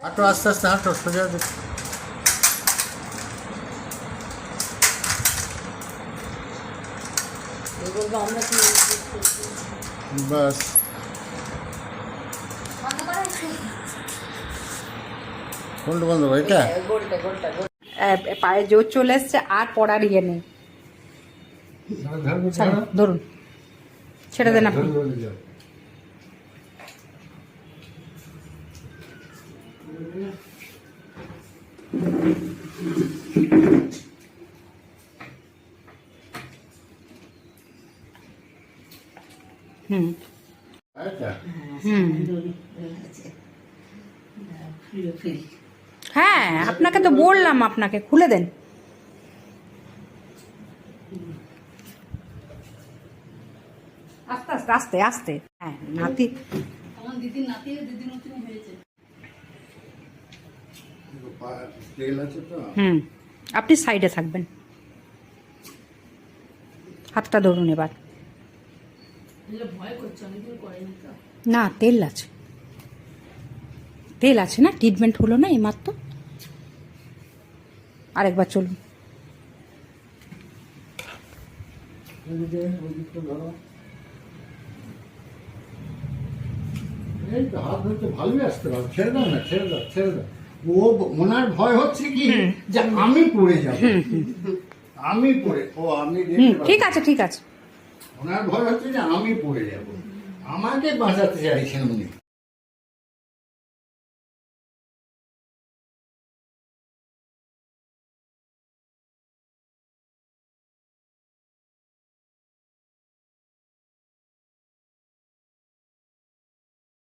হাঁটো আস্তে আস্তে হাঁটো, সোজা বাস। কোনটা বন্ধ এটা? পায়ে জোর চলে এসছে, আর পড়ার ইয়ে নেই। ধরুন, ছেড়ে দেন আপনি। হুম হুম, হ্যাঁ আপনাকে তো বললাম, আপনাকে খুলে দেন। আস্তে আস্তে আস্তে আস্তে। হ্যাঁ নাতি, আমার দিদির নাতি দিদির মতন হয়েছে। হুম, আপনি সাইডে থাকবেন। হাতটা ধরুন এবার। ভয় করছে, অনেকদিন করেনি তো। না, তেল আছে, তেল আছে না, ট্রিটমেন্ট হলো না এইমাত্র। আরেকবার চলুন। এই তো হাত ধরতে ভালোই আসতে পারো, ছেড়ে দাও না, ছেড়ে দাও, ছেড়ে দাও। ও ওনার ভয় হচ্ছে কি যে আমি পড়ে যাব, আমি পড়ে, ও আমি ঠিক আছে ঠিক আছে। ওনার ভয় হচ্ছে যে আমি পড়ে যাব, আমাকে বাঁচাতে চাইছেন উনি।